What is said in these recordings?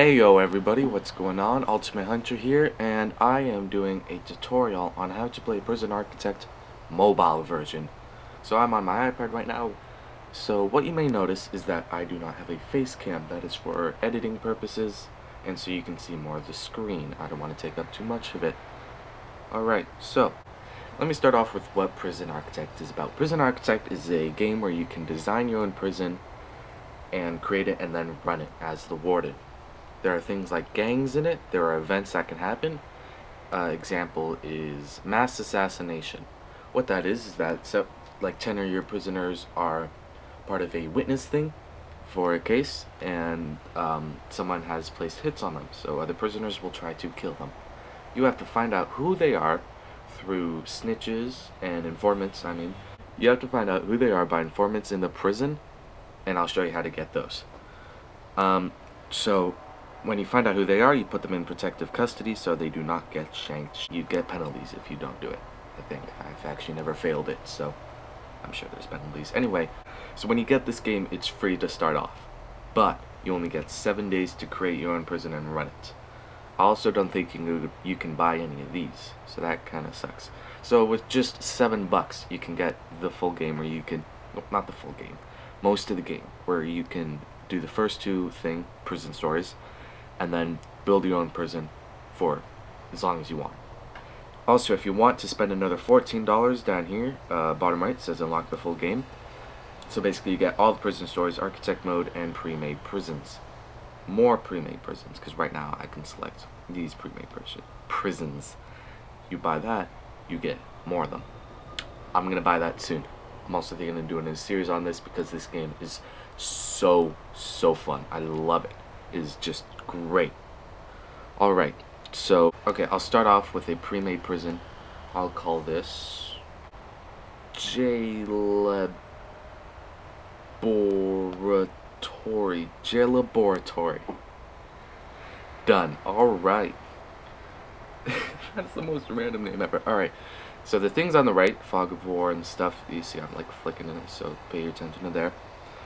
Hey yo everybody, what's going on? Ultimate Hunter here, and I am doing a tutorial on how to play Prison Architect mobile version. So I'm on my iPad right now, so what you may notice is that I do not have a face cam. That is for editing purposes, and so you can see more of the screen. I don't want to take up too much of it. Alright, so let me start off with what Prison Architect is about. Prison Architect is a game where you can design your own prison and create it and then run it as the warden. There are things like gangs in it. There are events that can happen. Example is mass assassination. What that is that like 10 of your prisoners are part of a witness thing for a case, and someone has placed hits on them, so other prisoners will try to kill them. You have to find out who they are through snitches and informants. You have to find out who they are by informants in the prison, and I'll show you how to get those. So when you find out who they are, you put them in protective custody so they do not get shanked. You get penalties if you don't do it. I think I've actually never failed it, so I'm sure there's penalties. Anyway, so when you get this game, it's free to start off, but you only get 7 days to create your own prison and run it. I also don't think you can buy any of these, so that kind of sucks. So with just $7, you can get the full game, where you can, well, not the full game, most of the game, where you can do the first two prison stories, and then build your own prison for as long as you want. Also, if you want to spend another $14 down here, bottom right says unlock the full game. So basically you get all the prison stories, architect mode, and pre-made prisons. More pre-made prisons, because right now I can select these pre-made prisons. You buy that, you get more of them. I'm gonna buy that soon. I'm also thinking of doing a series on this because this game is so fun. I love it. It is just great. Alright, so okay, I'll start off with a pre-made prison. I'll call this Jail Laboratory. Done. Alright. That's the most random name ever. Alright, so the things on the right, Fog of War and stuff, you see I'm like flicking in it, so pay attention to there.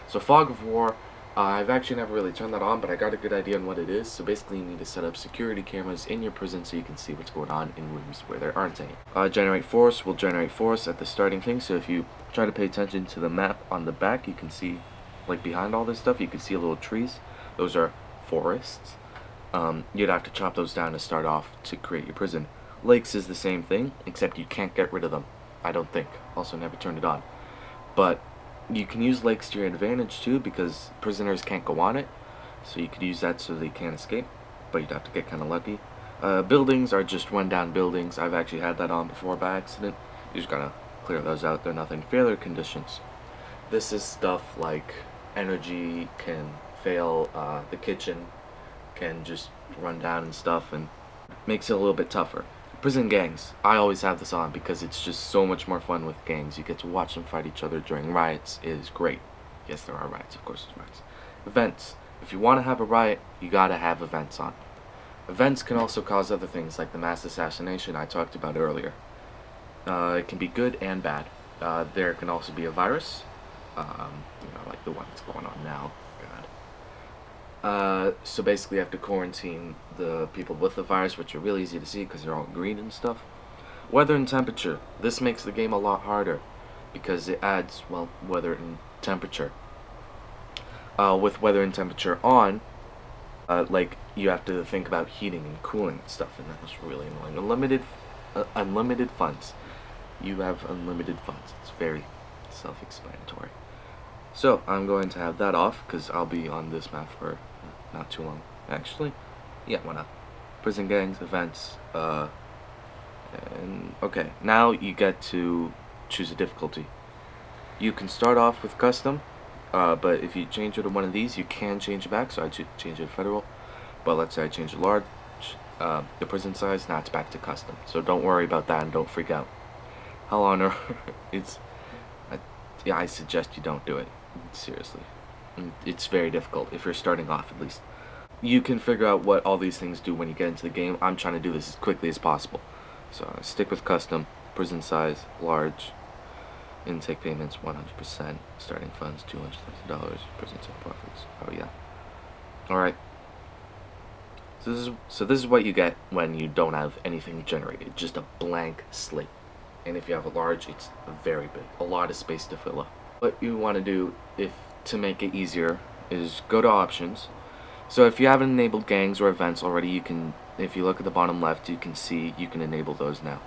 So Fog of War, I've actually never really turned that on, but I got a good idea on what it is. So basically you need to set up security cameras in your prison so you can see what's going on in rooms where there aren't any. Generate force will generate force at the starting thing, so if you try to pay attention to the map on the back, you can see, like behind all this stuff, you can see little trees. Those are forests. You'd have to chop those down to start off to create your prison. Lakes is the same thing, except you can't get rid of them, I don't think. Also never turned it on. But you can use lakes to your advantage too, because prisoners can't go on it, so you could use that so they can't escape, but you'd have to get kind of lucky. Buildings are just run down buildings. I've actually had that on before by accident. You just gotta clear those out. They're nothing. Failure conditions. This is stuff like energy can fail, the kitchen can just run down and stuff, and makes it a little bit tougher. Prison gangs. I always have this on because it's just so much more fun with gangs. You get to watch them fight each other during riots. It is great. Yes, there are riots. Of course there's riots. Events. If you want to have a riot, you gotta have events on. Events can also cause other things, like the mass assassination I talked about earlier. It can be good and bad. There can also be a virus. Like the one that's going on now. So basically you have to quarantine the people with the virus, which are really easy to see because they're all green and stuff. Weather and temperature. This makes the game a lot harder because it adds, well, weather and temperature. With weather and temperature on, like, you have to think about heating and cooling and stuff, and that's really annoying. Unlimited funds. You have unlimited funds. It's very self-explanatory. So I'm going to have that off because I'll be on this map for not too long. Actually, yeah, why not? Prison gangs, events, and okay, now you get to choose a difficulty. You can start off with custom, but if you change it to one of these, you can change it back. So I change it to federal, but let's say I change it large, the prison size. Now it's back to custom. So don't worry about that and don't freak out. Hell on earth, yeah, I suggest you don't do it. Seriously, it's very difficult if you're starting off, at least. You can figure out what all these things do when you get into the game. I'm trying to do this as quickly as possible, so I stick with custom. Prison size large, intake payments 100%, starting funds $200,000, prison sale profits. Oh yeah. All right. So this is what you get when you don't have anything generated, just a blank slate. And if you have a large, it's very big, a lot of space to fill up. What you want to do, if to make it easier, is go to options. So if you haven't enabled gangs or events already, you can, if you look at the bottom left, you can see you can enable those now.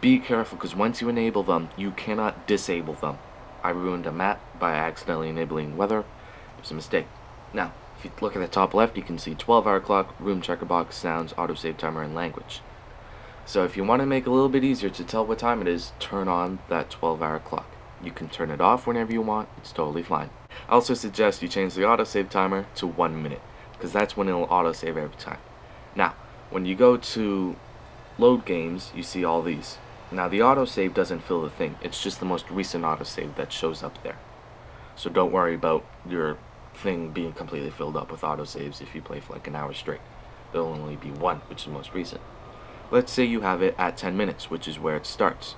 Be careful, because once you enable them, you cannot disable them. I ruined a map by accidentally enabling weather. It was a mistake. Now, if you look at the top left, you can see 12-hour clock, room checker box, sounds, autosave timer, and language. So if you want to make it a little bit easier to tell what time it is, turn on that 12-hour clock. You can turn it off whenever you want, it's totally fine. I also suggest you change the autosave timer to 1 minute, because that's when it'll autosave every time. Now, when you go to load games, you see all these. Now the autosave doesn't fill the thing, it's just the most recent autosave that shows up there. So don't worry about your thing being completely filled up with autosaves if you play for like an hour straight. There'll only be one, which is the most recent. Let's say you have it at 10 minutes, which is where it starts.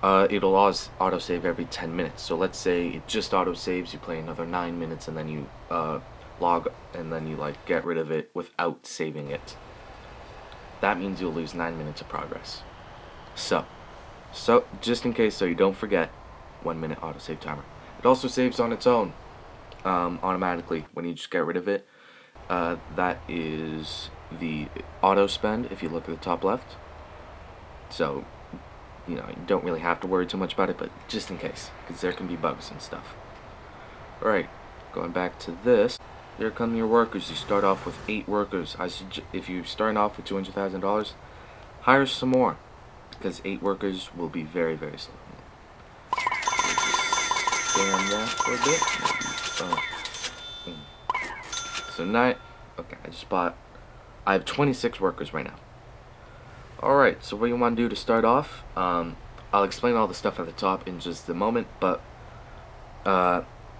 It'll autosave every 10 minutes. So let's say it just autosaves, you play another 9 minutes, and then you log, and then you like get rid of it without saving it. That means you'll lose 9 minutes of progress. So just in case, so you don't forget, 1 minute autosave timer. It also saves on its own, automatically when you just get rid of it. That is the auto spend if you look at the top left. So you don't really have to worry too much about it, but just in case, because there can be bugs and stuff. Alright, going back to this, here come your workers. You start off with 8 workers. If you're starting off with $200,000, hire some more, because 8 workers will be very, very slow. Scan that for a bit. So now, okay, I have 26 workers right now. Alright, so what you want to do to start off, I'll explain all the stuff at the top in just a moment, but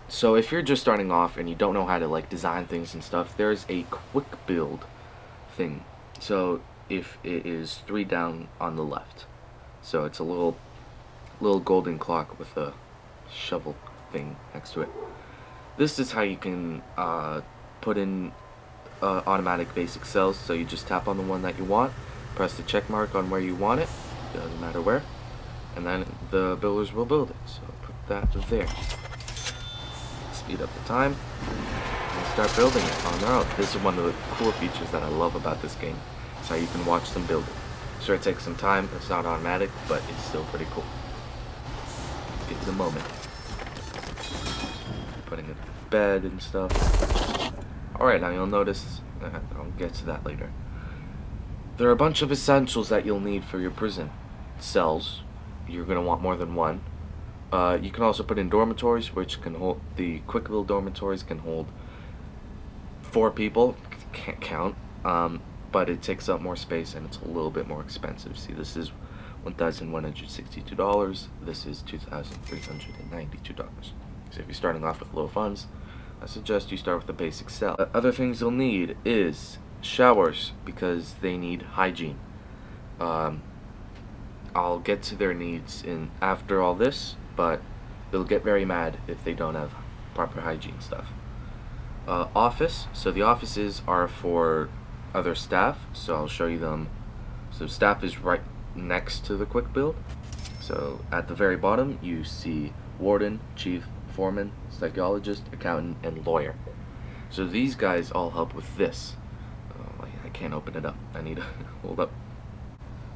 so if you're just starting off and you don't know how to like design things and stuff, there's a quick build thing. So if it is 3 down on the left, so it's a little golden clock with a shovel thing next to it. This is how you can put in automatic basic cells. So you just tap on the one that you want, press the check mark on where you want it, doesn't matter where, and then the builders will build it. So put that there. Speed up the time and start building it on their own. This is one of the cool features that I love about this game. It's how you can watch them build it. Sure, it takes some time, it's not automatic, but it's still pretty cool. Get the moment. Putting a bed and stuff. Alright, now you'll notice, I'll get to that later. There are a bunch of essentials that you'll need for your prison. Cells, you're going to want more than one. You can also put in dormitories, which can hold, the quick build dormitories can hold 4 people, can't count, but it takes up more space and it's a little bit more expensive. See, this is $1,162, this is $2,392. So if you're starting off with low funds, I suggest you start with the basic cell. Other things you'll need is showers, because they need hygiene. I'll get to their needs after all this, but they'll get very mad if they don't have proper hygiene stuff. Office, so the offices are for other staff, so I'll show you them. So staff is right next to the quick build. So at the very bottom you see warden, chief, foreman, psychologist, accountant, and lawyer. So these guys all help with this. I can't open it up. I need to hold up.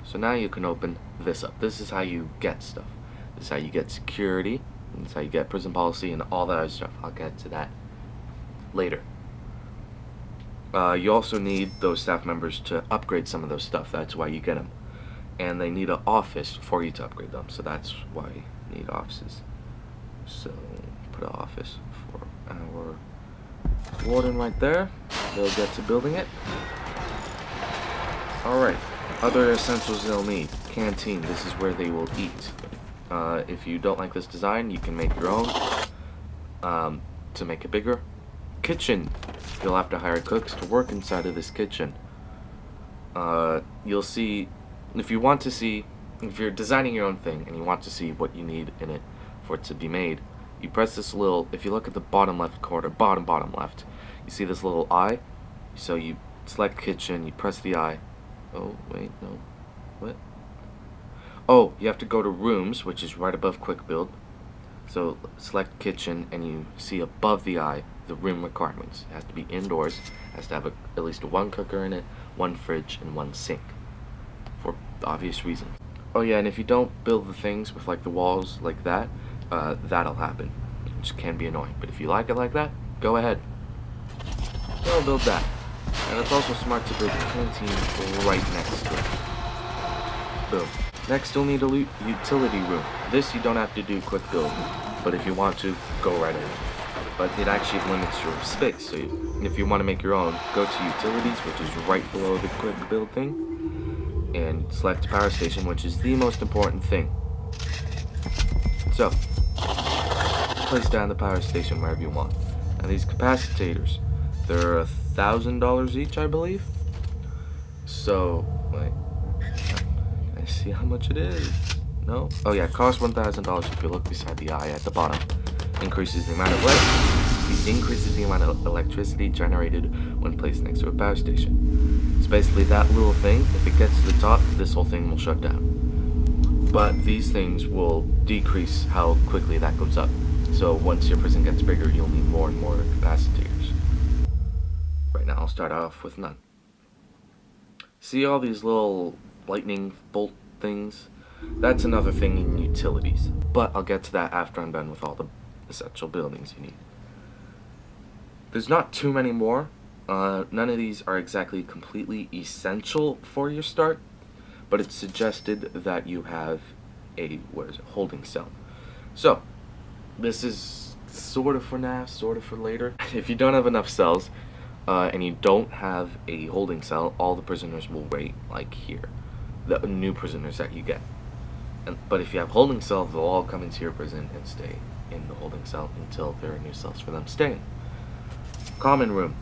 So now you can open this up. This is how you get stuff. This is how you get security. This is how you get prison policy and all that other stuff. I'll get to that later. You also need those staff members to upgrade some of those stuff. That's why you get them. And they need an office for you to upgrade them. So that's why you need offices. So put an office for our warden right there. They'll get to building it. Alright, other essentials they'll need. Canteen, this is where they will eat. If you don't like this design, you can make your own to make it bigger. Kitchen, you'll have to hire cooks to work inside of this kitchen. You'll see, if you're designing your own thing and you want to see what you need in it for it to be made, you press this little, if you look at the bottom left corner, bottom left, you see this little eye. So you select kitchen, you press the I. Oh, wait, no. What? Oh, you have to go to rooms, which is right above quick build. So select kitchen, and you see above the I the room requirements. It has to be indoors, it has to have at least one cooker in it, one fridge, and one sink, for obvious reasons. Oh yeah, and if you don't build the things with like the walls like that, that'll happen, which can be annoying. But if you like it like that, go ahead. Go build that. And it's also smart to build a canteen right next to it. Boom. Next, you'll need a utility room. This you don't have to do quick build, but if you want to, go right ahead. But it actually limits your space, so if you want to make your own, go to utilities, which is right below the quick build thing, and select power station, which is the most important thing. So, place down the power station wherever you want. And these capacitors, they're $1,000 each, I believe. So, wait. I see how much it is. No? Oh yeah, it costs $1,000 if you look beside the I at the bottom. Increases the amount of light. It increases the amount of electricity generated when placed next to a power station. It's basically that little thing. If it gets to the top, this whole thing will shut down. But these things will decrease how quickly that goes up. So once your prison gets bigger, you'll need more and more capacitors. Right now, I'll start off with none. See all these little lightning bolt things? That's another thing in utilities, but I'll get to that after I'm done with all the essential buildings you need. There's not too many more. None of these are exactly completely essential for your start, but it's suggested that you have a holding cell. So this is sort of for now, sort of for later. If you don't have enough cells and you don't have a holding cell, all the prisoners will wait like here. The new prisoners that you get. But if you have holding cells, they'll all come into your prison and stay in the holding cell until there are new cells for them to stay in. Common room.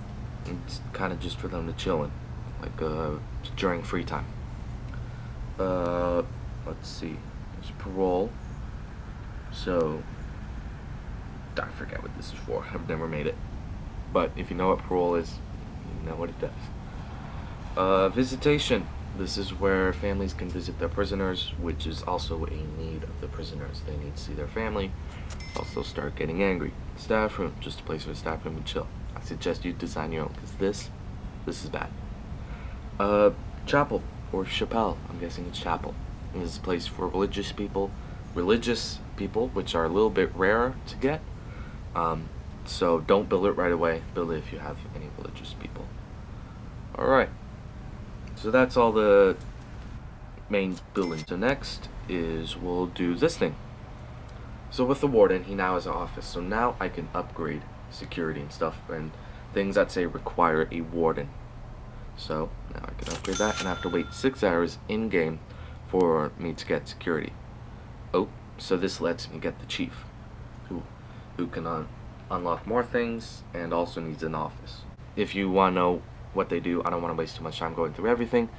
It's kind of just for them to chill in, like during free time. Let's see. There's parole. So, I forget what this is for. I've never made it. But if you know what parole is, you know what it does. Visitation. This is where families can visit their prisoners, which is also a need of the prisoners. They need to see their family, also start getting angry. Staff room, just a place for the staff room to chill. I suggest you design your own, because this is bad. Chapel, or chapel, I'm guessing it's chapel. And this is a place for religious people, which are a little bit rarer to get. So don't build it right away. Build it if you have any religious people. Alright. So that's all the main buildings. So next is we'll do this thing. So with the warden, he now has an office. So now I can upgrade security and stuff and things that say require a warden. So now I can upgrade that, and I have to wait 6 hours in game for me to get security. Oh, so this lets me get the chief, who can unlock more things and also needs an office. If you want to know what they do, I don't want to waste too much time going through everything,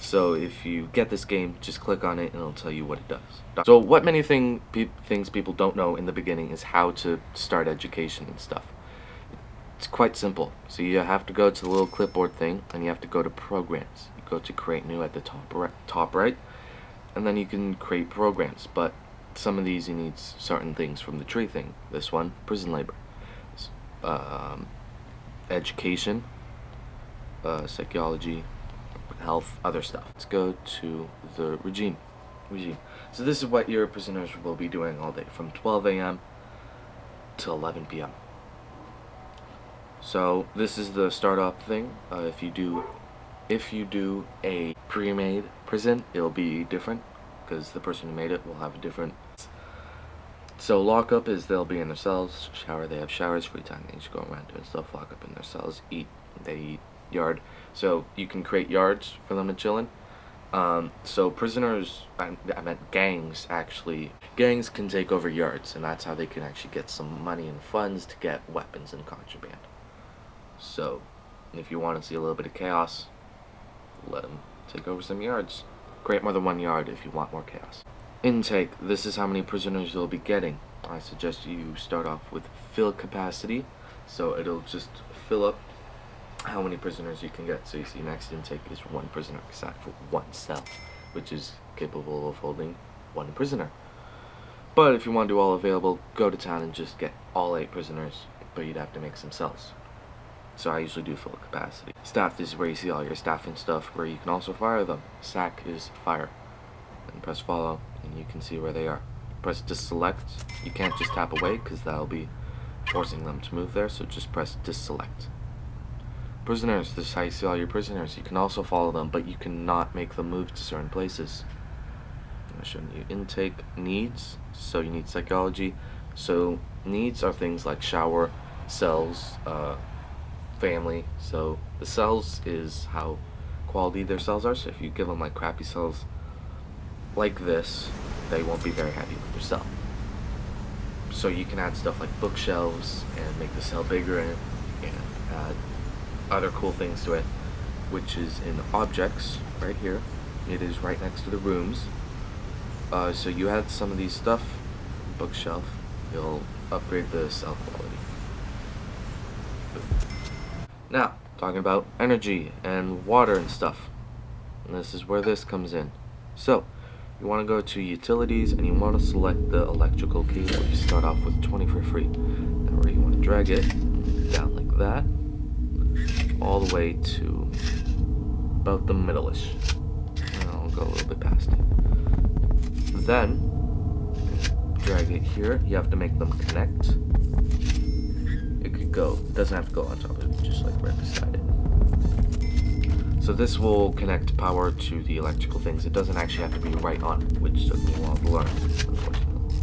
so if you get this game, just click on it and it'll tell you what it does. So what many things people don't know in the beginning is how to start education and stuff. It's quite simple. So you have to go to the little clipboard thing and you have to go to programs. You go to create new at the top right, and then you can create programs, but some of these you need certain things from the tree thing. This one, prison labor, education, psychology, health, other stuff. Let's go to the regime. So this is what your prisoners will be doing all day, from 12 a.m. to 11 p.m. So this is the start up thing. If you do a pre-made prison, it'll be different because the person who made it will have a different. So lockup is they'll be in their cells. Shower, they have showers. Free time, they just go around doing stuff. Lock up in their cells. Eat, they eat. Yard. So you can create yards for them to chill in. So prisoners, I meant gangs actually. Gangs can take over yards, and that's how they can actually get some money and funds to get weapons and contraband. So if you want to see a little bit of chaos, let them take over some yards. Create more than one yard if you want more chaos. Intake. This is how many prisoners you'll be getting. I suggest you start off with fill capacity, so it'll just fill up how many prisoners you can get. So you see max intake is 1 prisoner sat for 1 cell, which is capable of holding 1 prisoner. But if you want to do all available, go to town and just get all 8 prisoners, but you'd have to make some cells. So I usually do full capacity. Staff is where you see all your staff and stuff, where you can also fire them. Sack is fire. And press follow, and you can see where they are. Press deselect. You can't just tap away, because that'll be forcing them to move there, so just press deselect. Prisoners, this is how you see all your prisoners. You can also follow them, but you cannot make them move to certain places. I'm showing you intake needs, so you need psychology. So needs are things like shower, cells, family. So the cells is how quality their cells are. So if you give them like crappy cells like this, they won't be very happy with their cell. So you can add stuff like bookshelves and make the cell bigger and add other cool things to it, which is in objects right here. It is right next to the rooms. So you add some of these stuff, bookshelf, you'll upgrade the cell quality. Now, talking about energy and water and stuff. And this is where this comes in. So, you want to go to utilities and you want to select the electrical cable. You start off with 20 for free. Now where you want to drag it down like that, all the way to about the middle-ish. And I'll go a little bit past it. Then, drag it here. You have to make them connect. It could go, it doesn't have to go on top of it, just like right beside it. So this will connect power to the electrical things. It doesn't actually have to be right on it, which took me a while to learn, unfortunately.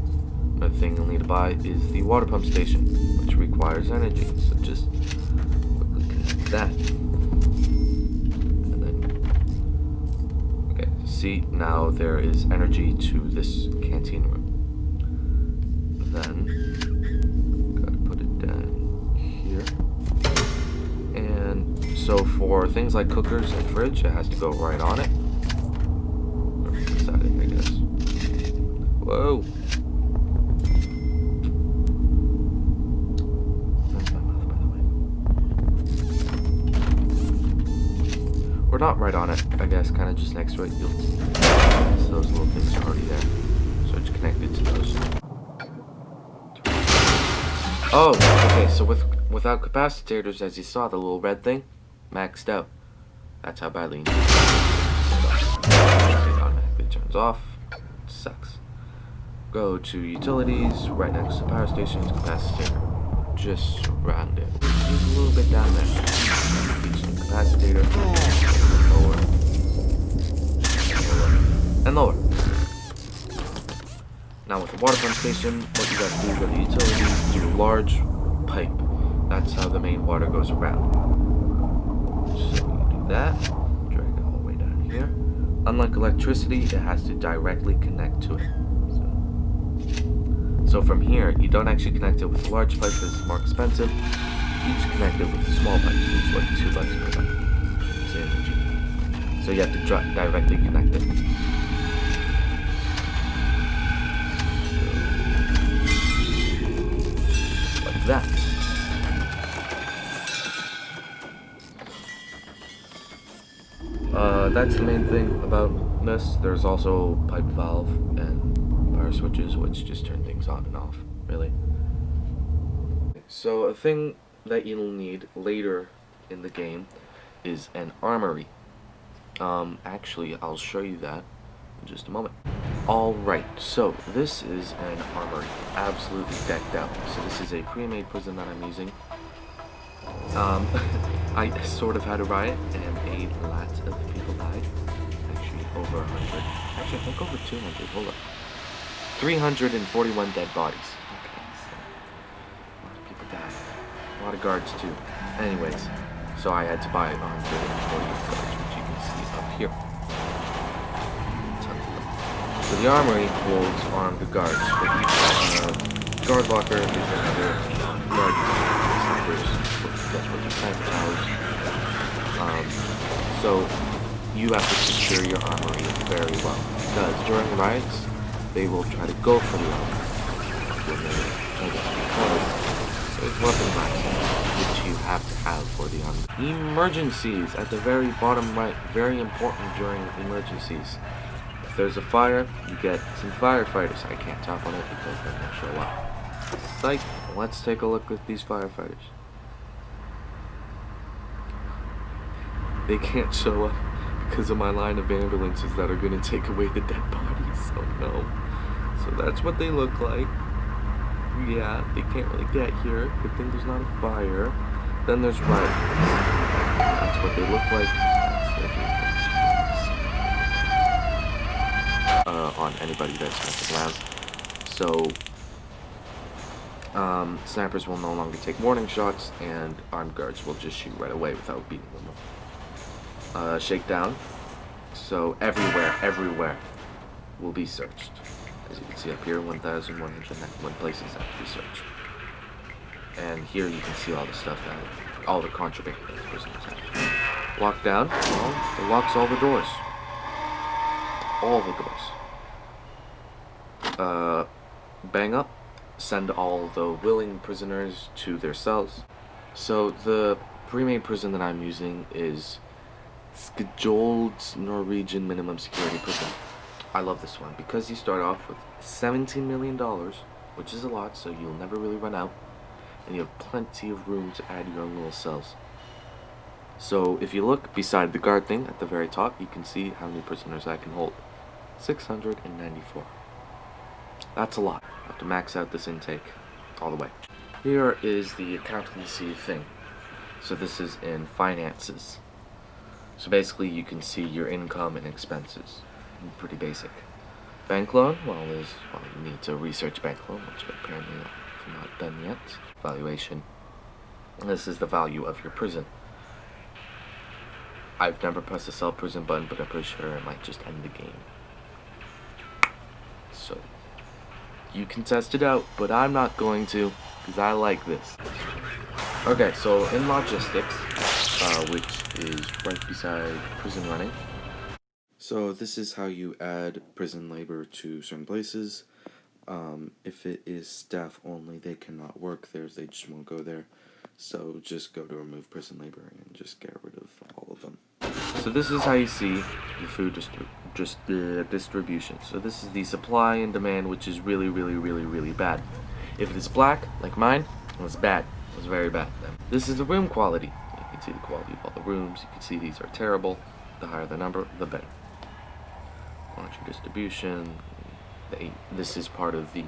Another thing you'll need to buy is the water pump station, which requires energy. So just quickly connect that. And then, okay, see, now there is energy to this canteen room. Then, gotta put it down here. And so for things like cookers and fridge, it has to go right on it. Or beside it, I guess. Whoa! That's my mouth, by the way. Or not right on it, I guess, kind of just next to it. You'll see those little things are already there. So it's connected to those. Oh, okay, so without capacitors, as you saw, the little red thing, maxed out. That's how badly you need it. It automatically turns off. It sucks. Go to utilities, right next to power stations, capacitor. Just surround it. Just a little bit down there. Each capacitor. Lower. And lower. Now with the water pump station, what you gotta do with the utilities, do a large pipe. That's how the main water goes around. So you do that, drag it all the way down here. Unlike electricity, it has to directly connect to it. So from here, you don't actually connect it with a large pipe because it's more expensive. You just connect it with a small pipe, which is like $2 per pipe. Same energy. So you have to directly connect it. That. That's the main thing about this. There's also pipe valve and power switches, which just turn things on and off, really. So a thing that you'll need later in the game is an armory. Actually, I'll show you that in just a moment. Alright, so this is an armory, absolutely decked out. So this is a pre-made prison that I'm using. I sort of had a riot, and a lot of people died. Actually, over 100. Actually, I think over 200. Hold up. 341 dead bodies. Okay, so a lot of people died. A lot of guards, too. Anyways, so I had to buy 140 guards, which you can see up here. So the armory holds armed guards. For each guard locker is another guard snipers, sniper towers. So you have to secure your armory very well, because during riots they will try to go for the armory when they because there's weapon boxes which you have to have for the army. Emergencies at the very bottom right, very important during emergencies. If there's a fire, you get some firefighters. I can't tap on it because they're gonna show up. Psych, let's take a look at these firefighters. They can't show up because of my line of ambulances that are gonna take away the dead bodies. Oh no. So that's what they look like. Yeah, they can't really get here. Good thing there's not a fire. Then there's rifles. That's what they look like. On anybody that's messing around. So, snipers will no longer take warning shots, and armed guards will just shoot right away without beating them. Shakedown. So everywhere will be searched. As you can see up here, 1,191 places have to be searched. And here you can see all the stuff that, all the contraband that the prisoners have. Lockdown, well, it locks all the doors. All the doors. Bang up, send all the willing prisoners to their cells. So the pre-made prison that I'm using is Skjold's Norwegian Minimum Security Prison. I love this one because you start off with $17 million, which is a lot, so you'll never really run out, and you have plenty of room to add your own little cells. So if you look beside the guard thing at the very top, you can see how many prisoners I can hold. 694. That's a lot. I have to max out this intake all the way. Here is the accountancy thing. So this is in finances. So basically you can see your income and expenses. Pretty basic. Bank loan, well you need to research bank loan, which apparently I've not done yet. Valuation. And this is the value of your prison. I've never pressed the sell prison button, but I'm pretty sure it might just end the game. So you can test it out, but I'm not going to, because I like this. Okay, so in logistics, which is right beside prison running. So this is how you add prison labor to certain places. If it is staff only, they cannot work there, they just won't go there. So just go to remove prison labor and just get rid of all of them. So this is how you see the food distribution. So this is the supply and demand, which is really bad. If it is black, like mine, it's bad. It's very bad. This is the room quality. You can see the quality of all the rooms. You can see these are terrible. The higher the number, the better. Laundry distribution. This is part of the,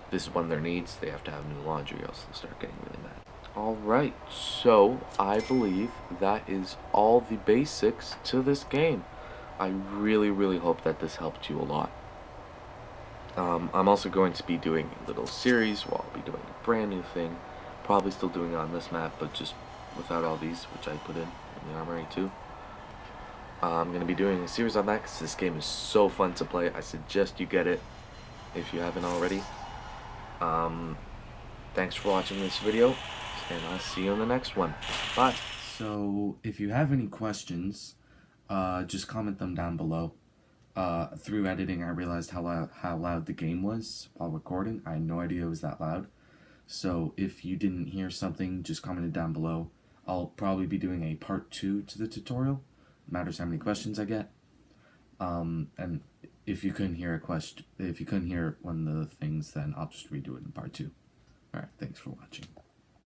this is one of their needs. They have to have new laundry, else they'll start getting really mad. Alright, so I believe that is all the basics to this game. I really hope that this helped you a lot. I'm also going to be doing a little series where I'll be doing a brand new thing. Probably still doing it on this map, but just without all these, which I put in the armory too. I'm going to be doing a series on that because this game is so fun to play. I suggest you get it if you haven't already. Thanks for watching this video, and I'll see you in the next one. Bye. So, if you have any questions, just comment them down below. Through editing, I realized how loud the game was while recording. I had no idea it was that loud. So, if you didn't hear something, just comment it down below. I'll probably be doing a part 2 to the tutorial. Matters how many questions I get. And if you couldn't hear one of the things, then I'll just redo it in part 2. Alright, thanks for watching.